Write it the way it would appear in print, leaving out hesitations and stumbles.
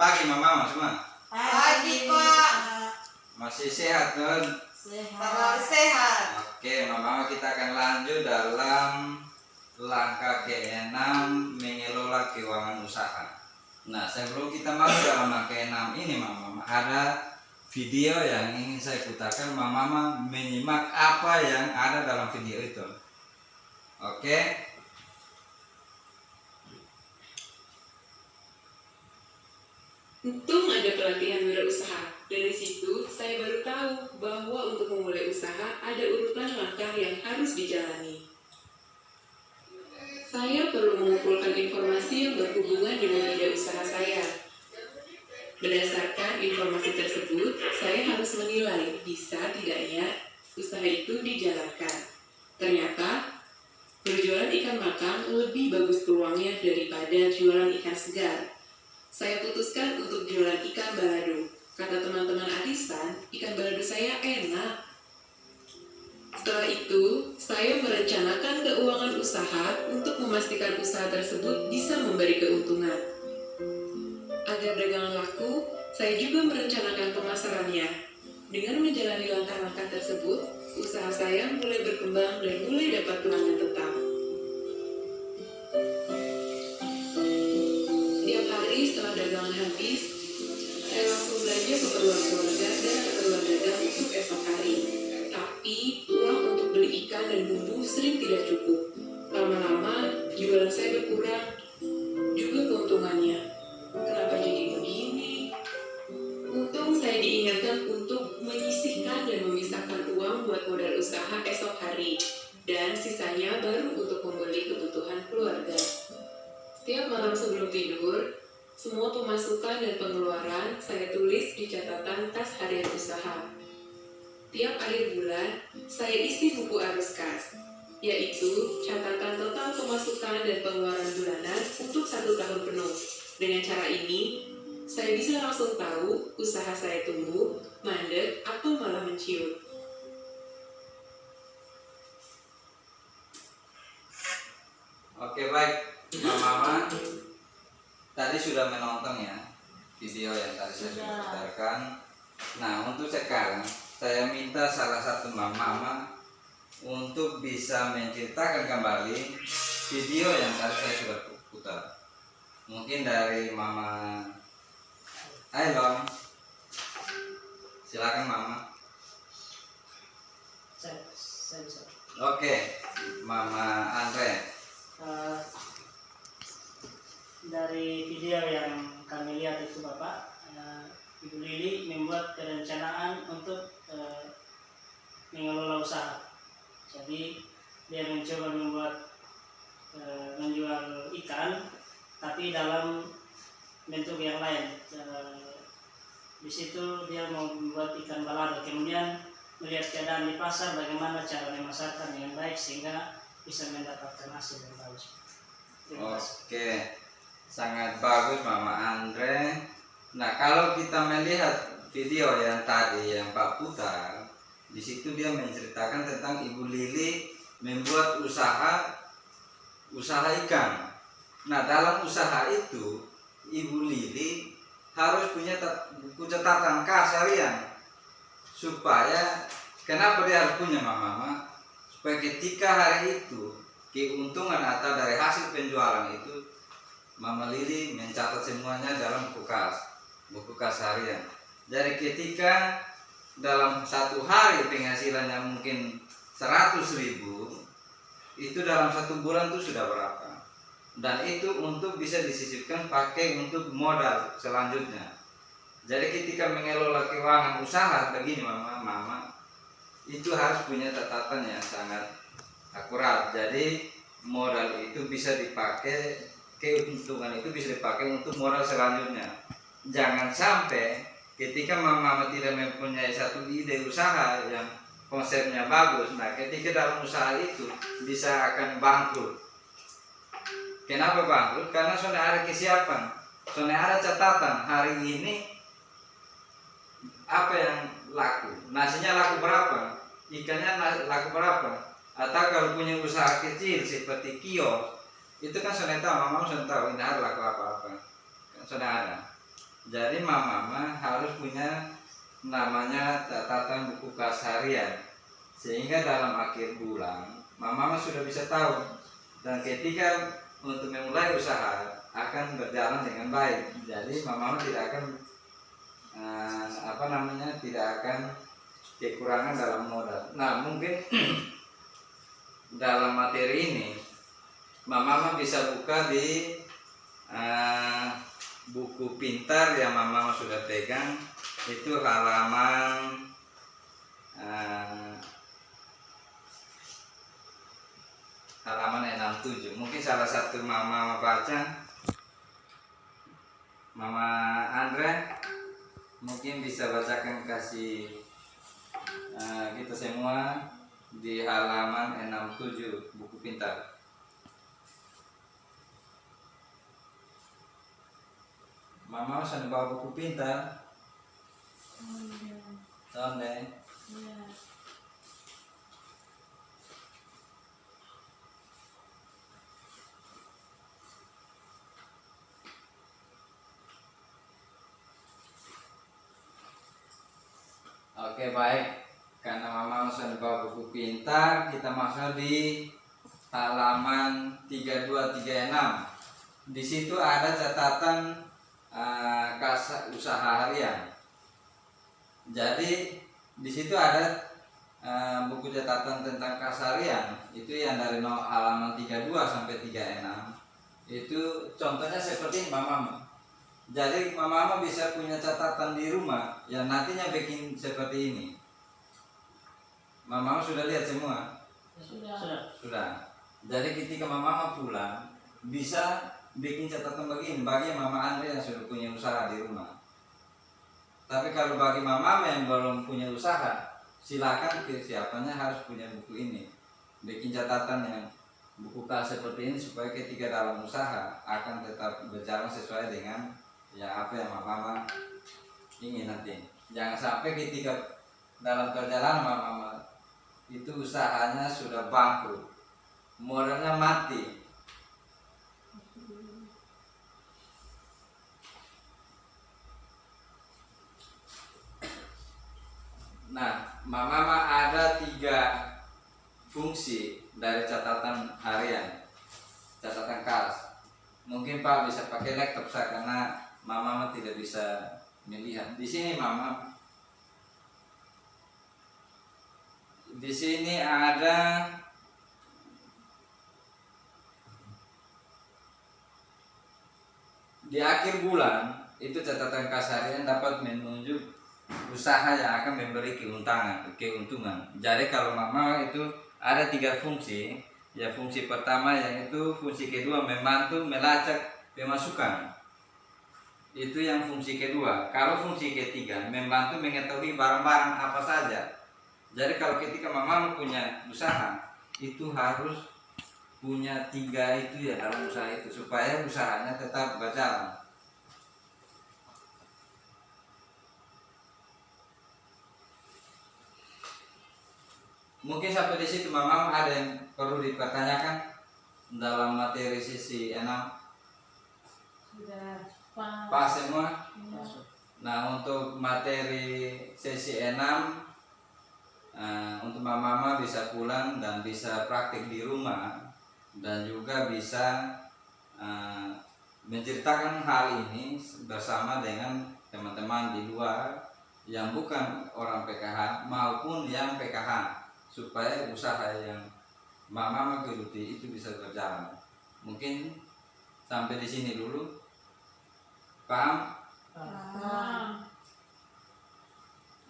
pagi mama semua. Pagi Pak. Masih sehat kan? Sehat. Sehat. Oke mama, kita akan lanjut dalam langkah ke-6 mengelola keuangan usaha. Nah sebelum kita masuk dalam langkah ke-6 ini mama, ada video yang ingin saya putarkan. Mama menyimak apa yang ada dalam video itu. Oke. Untung ada pelatihan wirausaha. Dari situ, saya baru tahu bahwa untuk memulai usaha ada urutan langkah yang harus dijalani. Saya perlu mengumpulkan informasi yang berhubungan dengan ide usaha saya. Berdasarkan informasi tersebut, saya harus menilai bisa tidaknya usaha itu dijalankan. Ternyata, berjualan ikan makang lebih bagus peluangnya daripada jualan ikan segar. Saya putuskan untuk jualan ikan balado. Kata teman-teman arisan, ikan balado saya enak. Setelah itu, saya merencanakan keuangan usaha untuk memastikan usaha tersebut bisa memberi keuntungan. Agar dagangan laku, saya juga merencanakan pemasarannya. Dengan menjalani langkah-langkah tersebut, usaha saya mulai berkembang dan mulai dapat pelanggan tetap. Setelah dagangan habis, saya langsung belanja keperluan keluarga dan keperluan dagang untuk esok hari. Tapi, uang untuk beli ikan dan bumbu sering tidak cukup. Lama-lama, jualan saya berkurang, juga keuntungannya. Kenapa jadi begini? Untung saya diingatkan untuk menyisihkan dan memisahkan uang buat modal usaha esok hari. Dan sisanya baru untuk membeli kebutuhan keluarga. Setiap malam sebelum tidur, semua pemasukan dan pengeluaran saya tulis di catatan kas harian usaha. Tiap akhir bulan, saya isi buku arus kas, yaitu catatan total pemasukan dan pengeluaran bulanan untuk 1 tahun penuh. Dengan cara ini, saya bisa langsung tahu usaha saya tumbuh, mandek, atau malah menciut. Oke baik mama, tadi sudah menonton ya video yang tadi saya sudah putarkan. Nah untuk sekarang saya minta salah satu mama untuk bisa menceritakan kembali video yang tadi saya sudah putar. Mungkin dari mama Ailon, silakan mama. Saya bisa. Oke, mama Andre. Dari video yang kami lihat itu Bapak, Ibu Lili membuat perencanaan untuk mengelola usaha. Jadi dia mencoba membuat menjual ikan, tapi dalam bentuk yang lain. Di situ dia mau membuat ikan balado, kemudian melihat keadaan di pasar bagaimana cara memasarkan yang baik sehingga bisa mendapatkan hasil yang bagus. Oke, sangat bagus mama Andre. Nah kalau kita melihat video yang tadi yang Pak putar, di situ dia menceritakan tentang Ibu Lili membuat usaha ikan. Nah dalam usaha itu Ibu Lili harus punya buku catatan kas harian. Supaya kenapa dia harus punya mama? Supaya ketika hari itu keuntungan atau dari hasil penjualan itu Mama Lili mencatat semuanya dalam buku kas harian. Jadi ketika dalam 1 hari penghasilannya mungkin 100.000, itu dalam 1 bulan itu sudah berapa. Dan itu untuk bisa disisipkan pakai untuk modal selanjutnya. Jadi ketika mengelola keuangan usaha begini mama, itu harus punya catatan yang sangat akurat. Jadi modal itu bisa dipakai, keuntungan itu bisa dipakai untuk modal selanjutnya. Jangan sampai ketika mama tidak mempunyai satu ide usaha yang konsepnya bagus, nah ketika dalam usaha itu bisa akan bangkrut. Kenapa bangkrut? Karena sudah ada kesiapan, sudah ada catatan hari ini apa yang laku, nasinya laku berapa, ikannya laku berapa. Atau kalau punya usaha kecil seperti kios, itu kan sudah tahu, mama sudah tahu ini harus laku apa-apa, kan sudah ada. Jadi mama harus punya namanya catatan buku kas harian, sehingga dalam akhir bulan mama sudah bisa tahu, dan ketika untuk memulai usaha akan berjalan dengan baik. Jadi mama tidak akan tidak akan kekurangan dalam modal. Nah, mungkin dalam materi ini mama bisa buka di buku pintar yang mama sudah pegang, itu halaman halaman 67. Mungkin salah satu mama baca, Mama Andre mungkin bisa bacakan, kasih kita semua di halaman 67 buku pintar. Mama sudah bawa buku pintar. Sonde. Oke, baik. Karena mama sudah bawa buku pintar, kita masuk di halaman 3236. Di situ ada catatan kas usaha harian. Jadi di situ ada buku catatan tentang kas harian, itu yang dari halaman 32 sampai 36. Itu contohnya seperti mama. Jadi mama bisa punya catatan di rumah yang nantinya bikin seperti ini. Mama sudah lihat semua? Sudah. Jadi ketika mama pulang bisa bikin catatan begini bagi mama Andre yang sudah punya usaha di rumah. Tapi kalau bagi mama yang belum punya usaha, silakan kesiapannya harus punya buku ini. Bikin catatan yang buku kas seperti ini supaya ketika dalam usaha akan tetap berjalan sesuai dengan apa yang mama ingin nanti. Jangan sampai ketika dalam perjalanan mama itu usahanya sudah bangkrut, modalnya mati. Nah, mama ada 3 fungsi dari catatan harian, catatan kas. Mungkin Pak bisa pakai laptop saya karena mama tidak bisa melihat. Di sini mama, di sini ada di akhir bulan itu catatan kas harian dapat menunjuk usaha yang akan memberi keuntungan. Jadi kalau mama itu ada 3 fungsi. Ya, fungsi pertama yang itu fungsi kedua membantu melacak pemasukan. Itu yang fungsi kedua. Kalau fungsi ketiga membantu mengetahui barang-barang apa saja. Jadi kalau ketika mama punya usaha itu harus punya 3 itu ya dalam usaha itu supaya usahanya tetap berjalan. Mungkin sampai di situ mama ada yang perlu dipertanyakan dalam materi sisi 6. Sudah Pas semua. Nah, untuk materi sesi 6 untuk mama bisa pulang dan bisa praktik di rumah dan juga bisa menceritakan hal ini bersama dengan teman-teman di luar yang bukan orang PKH maupun yang PKH, supaya usaha yang mama geluti itu bisa berjalan. Mungkin sampai di sini dulu. Paham?